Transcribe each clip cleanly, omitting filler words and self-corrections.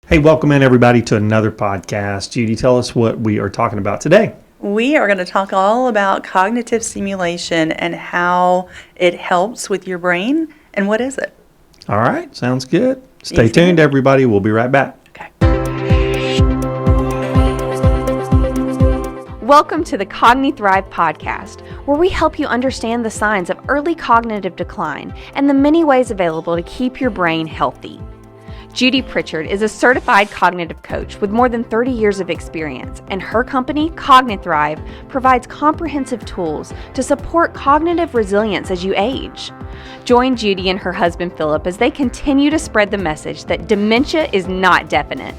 Hey, welcome in everybody to another podcast. Judi, tell us what we are talking about today. We are going to talk all about cognitive stimulation and how it helps with your brain and what is it. All right, sounds good. Stay tuned, everybody. We'll be right back. Okay. Welcome to the Cogni-Thrive podcast, where we help you understand the signs of early cognitive decline and the many ways available to keep your brain healthy. Judi Pritchard is a certified cognitive coach with more than 30 years of experience, and her company, Cogni-Thrive, provides comprehensive tools to support cognitive resilience as you age. Join Judi and her husband Philip as they continue to spread the message that dementia is not definite.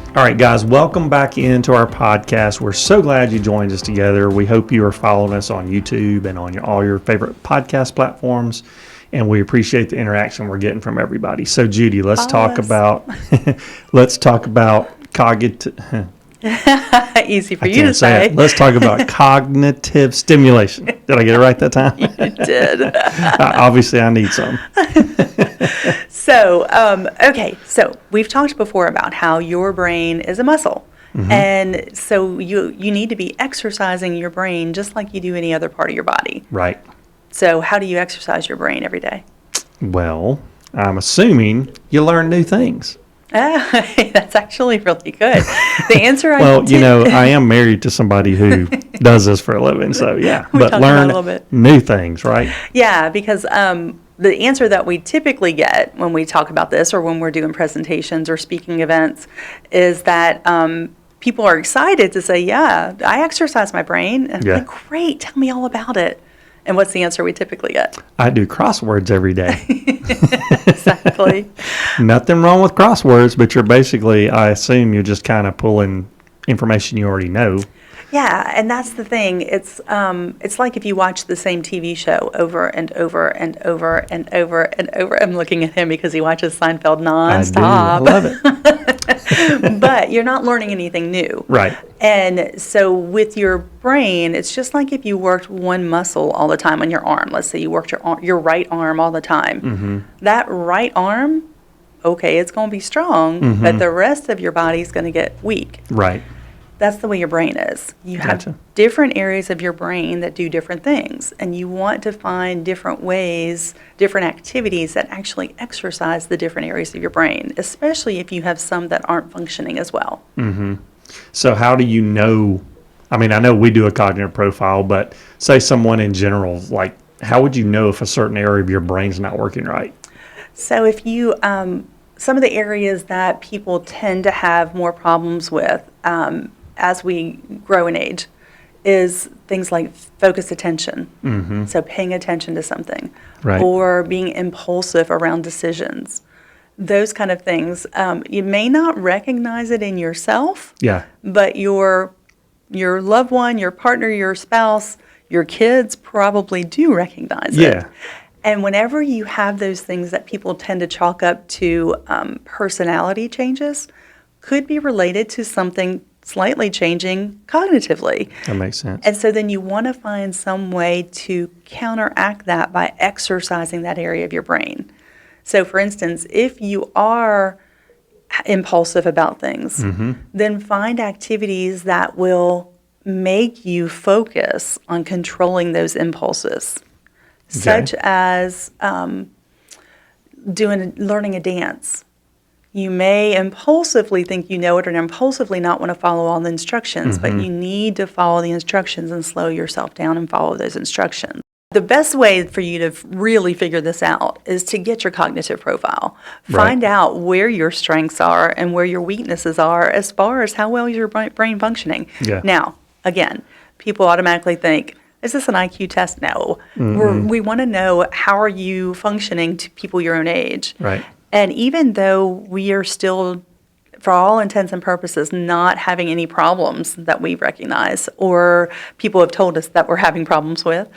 All right, guys, welcome back into our podcast. We're so glad you joined us together. We hope you are following us on YouTube and on all your favorite podcast platforms. And we appreciate the interaction we're getting from everybody. So, Judi, let's talk about cognitive. Easy for you to say. Let's talk about cognitive stimulation. Did I get it right that time? You did. Obviously, I need some. So we've talked before about how your brain is a muscle. Mm-hmm. And so you need to be exercising your brain just like you do any other part of your body. Right. So how do you exercise your brain every day? Well, I'm assuming you learn new things. That's actually really good. The answer I am married to somebody who does this for a living, so yeah. But learn new things, right? Yeah, because the answer that we typically get when we talk about this or when we're doing presentations or speaking events is that people are excited to say, yeah, I exercise my brain. And I'm like, great, tell me all about it. And what's the answer we typically get? I do crosswords every day. Exactly. Nothing wrong with crosswords, but I assume you're just kind of pulling information you already know. Yeah, and that's the thing. It's like if you watch the same TV show over and over and over and over and over. I'm looking at him because he watches Seinfeld nonstop. I love it. But you're not learning anything new. Right. And so with your brain, it's just like if you worked one muscle all the time on your arm. Let's say you worked your right arm all the time. Mm-hmm. That right arm, okay, it's going to be strong, mm-hmm. but the rest of your body is going to get weak. Right. That's the way your brain is. You have different areas of your brain that do different things, and you want to find different ways, different activities that actually exercise the different areas of your brain, especially if you have some that aren't functioning as well. Mm-hmm. So how do you know? I mean, I know we do a cognitive profile, but say someone in general, like how would you know if a certain area of your brain's not working right? So if you, some of the areas that people tend to have more problems with, as we grow in age is things like focused attention. Mm-hmm. So paying attention to something, right. Or being impulsive around decisions. Those kind of things. You may not recognize it in yourself, but your loved one, your partner, your spouse, your kids probably do recognize it. And whenever you have those things that people tend to chalk up to personality changes, could be related to something slightly changing cognitively. That makes sense. And so then you want to find some way to counteract that by exercising that area of your brain. So for instance, if you are impulsive about things, mm-hmm. then find activities that will make you focus on controlling those impulses, such as learning a dance. You may impulsively think you know it and impulsively not want to follow all the instructions, mm-hmm. but you need to follow the instructions and slow yourself down and follow those instructions. The best way for you to really figure this out is to get your cognitive profile. Find out where your strengths are and where your weaknesses are as far as how well is your brain functioning. Yeah. Now, again, people automatically think, is this an IQ test? No. Mm-hmm. We want to know how are you functioning to people your own age. Right. And even though we are still, for all intents and purposes, not having any problems that we recognize or people have told us that we're having problems with,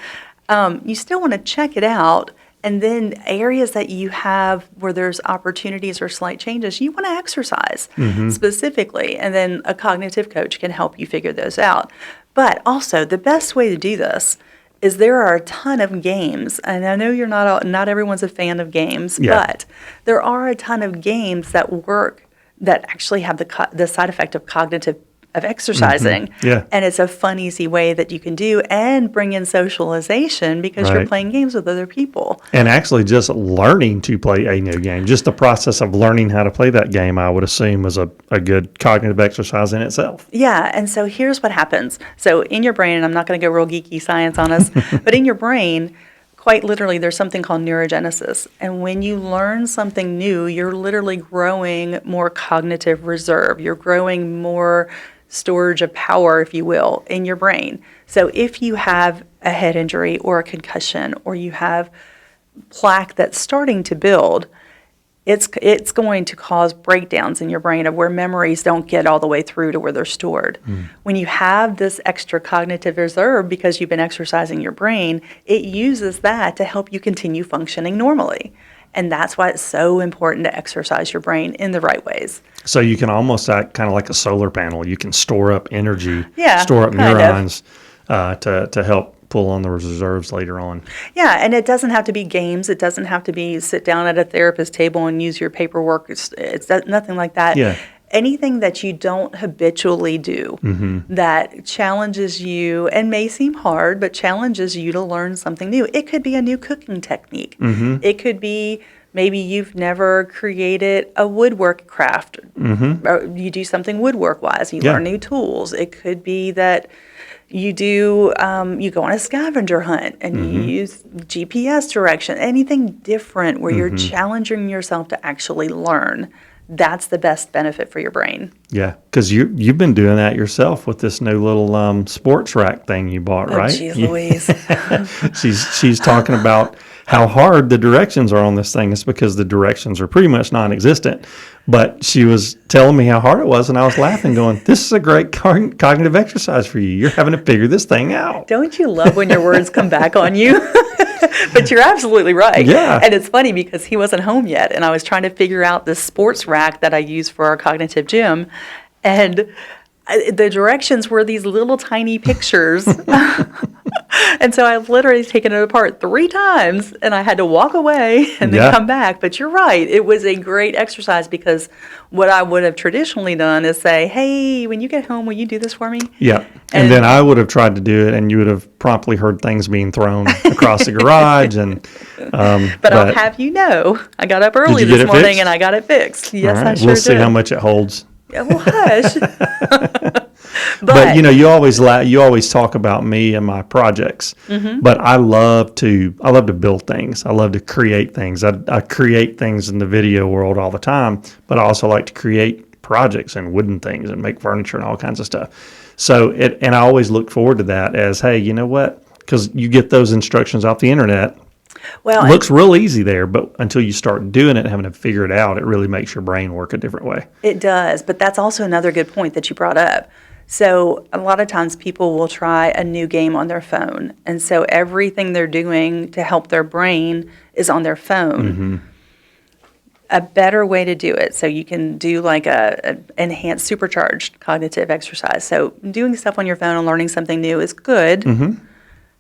you still want to check it out. And then areas that you have where there's opportunities or slight changes, you want to exercise specifically. And then a cognitive coach can help you figure those out. But also, the best way to do this is there are a ton of games, and I know not everyone's a fan of games, but there are a ton of games that work that actually have the side effect of cognitive of exercising. Yeah. And it's a fun, easy way that you can do and bring in socialization because you're playing games with other people. And actually just learning to play a new game, just the process of learning how to play that game, I would assume is a good cognitive exercise in itself. Yeah, and so here's what happens. So in your brain, and I'm not going to go real geeky science on us, but in your brain, quite literally, there's something called neurogenesis. And when you learn something new, you're literally growing more cognitive reserve. You're growing more storage of power, if you will, in your brain. So if you have a head injury or a concussion, or you have plaque that's starting to build, it's going to cause breakdowns in your brain of where memories don't get all the way through to where they're stored. When you have this extra cognitive reserve because you've been exercising your brain, it uses that to help you continue functioning normally. And that's why it's so important to exercise your brain in the right ways. So you can almost act kind of like a solar panel. You can store up energy, Yeah, store up kind of. neurons to help pull on the reserves later on. Yeah, and it doesn't have to be games. It doesn't have to be sit down at a therapist table and use your paperwork. It's nothing like that. Yeah. Anything that you don't habitually do that challenges you and may seem hard, but challenges you to learn something new. It could be a new cooking technique. It could be maybe you've never created a woodwork craft. Or you do something woodwork-wise. You learn new tools. It could be that you do, you go on a scavenger hunt and you use GPS direction, anything different where you're challenging yourself to actually learn. That's the best benefit for your brain. Yeah, because you've been doing that yourself with this new little sports rack thing you bought, right? Oh, geez Louise. She's talking about how hard the directions are on this thing. It's because the directions are pretty much non-existent. But she was telling me how hard it was, and I was laughing, going, this is a great cognitive exercise for you. You're having to figure this thing out. Don't you love when your words come back on you? But you're absolutely right. Yeah. And it's funny because he wasn't home yet, and I was trying to figure out this sports rack that I use for our cognitive gym, and the directions were these little tiny pictures. And so I've literally taken it apart 3 times, and I had to walk away and then come back. But you're right. It was a great exercise because what I would have traditionally done is say, hey, when you get home, will you do this for me? Yeah. And then I would have tried to do it, and you would have promptly heard things being thrown across the garage. And But I'll have you know, I got up early this morning, and I got it fixed. Yes, I sure did. We'll see how much it holds. Yeah, well, hush. But you know, you always talk about me and my projects. But I love to build things. I love to create things. I create things in the video world all the time, but I also like to create projects and wooden things and make furniture and all kinds of stuff. So and I always look forward to that as, hey, you know what? Because you get those instructions off the internet. Well, it looks real easy there, but until you start doing it and having to figure it out, it really makes your brain work a different way. It does, but that's also another good point that you brought up. So a lot of times people will try a new game on their phone, and so everything they're doing to help their brain is on their phone. A better way to do it, so you can do like a enhanced, supercharged cognitive exercise. So doing stuff on your phone and learning something new is good.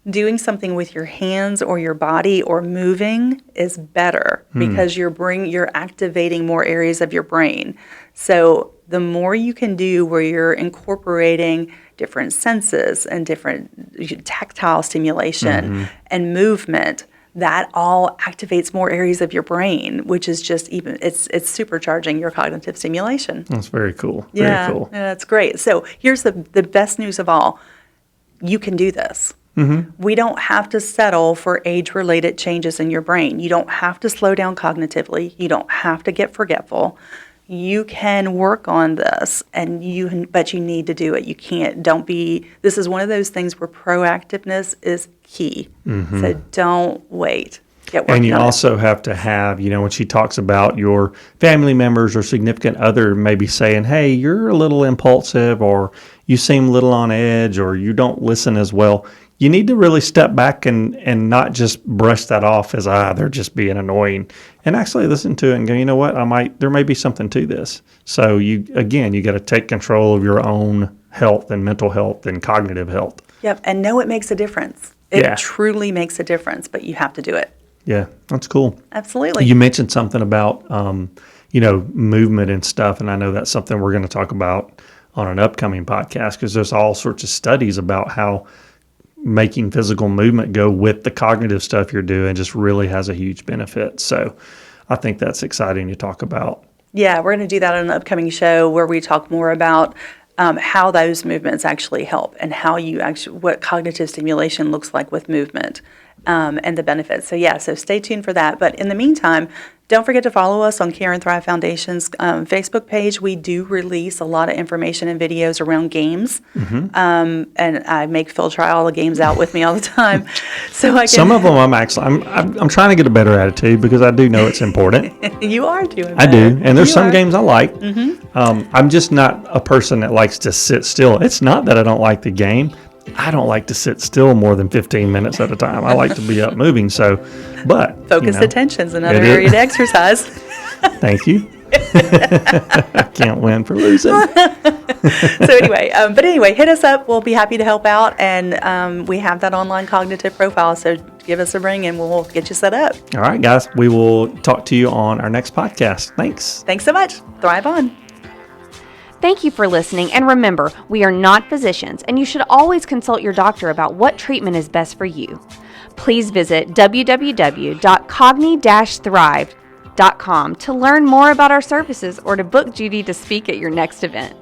Doing something with your hands or your body or moving is better because you're activating more areas of your brain. So the more you can do where you're incorporating different senses and different tactile stimulation and movement, that all activates more areas of your brain, which is just it's supercharging your cognitive stimulation. That's very cool. Yeah, very cool. Yeah, that's great. So here's the best news of all. You can do this. We don't have to settle for age-related changes in your brain. You don't have to slow down cognitively. You don't have to get forgetful. You can work on this, but you need to do it. You can't. This is one of those things where proactiveness is key. So don't wait. Get working on it. And you also have to have, you know, when she talks about your family members or significant other maybe saying, hey, you're a little impulsive, or you seem a little on edge, or you don't listen as well. You need to really step back and not just brush that off as, they're just being annoying, and actually listen to it and go, you know what, there may be something to this. So you got to take control of your own health and mental health and cognitive health. Yep, and know it makes a difference. It truly makes a difference, but you have to do it. Yeah, that's cool. Absolutely. You mentioned something about, movement and stuff. And I know that's something we're going to talk about on an upcoming podcast, because there's all sorts of studies about how making physical movement go with the cognitive stuff you're doing just really has a huge benefit. So I think that's exciting to talk about. Yeah, we're going to do that on an upcoming show where we talk more about how those movements actually help, and what cognitive stimulation looks like with movement, and the benefits. So stay tuned for that. But in the meantime, don't forget to follow us on Care and Thrive Foundation's Facebook page. We do release a lot of information and videos around games, and I make Phil try all the games out with me all the time. So some of them I'm trying to get a better attitude, because I do know it's important. You are doing better. I do, and there's some games I like. I'm just not a person that likes to sit still. It's not that I don't like the game. I don't like to sit still more than 15 minutes at a time. I like to be up moving. But focused attention is another area to exercise. Thank you. I can't win for losing. So anyway, hit us up. We'll be happy to help out, and we have that online cognitive profile. So give us a ring, and we'll get you set up. All right, guys. We will talk to you on our next podcast. Thanks. Thanks so much. Thrive on. Thank you for listening, and remember, we are not physicians, and you should always consult your doctor about what treatment is best for you. Please visit www.cogni-thrive.com to learn more about our services or to book Judi to speak at your next event.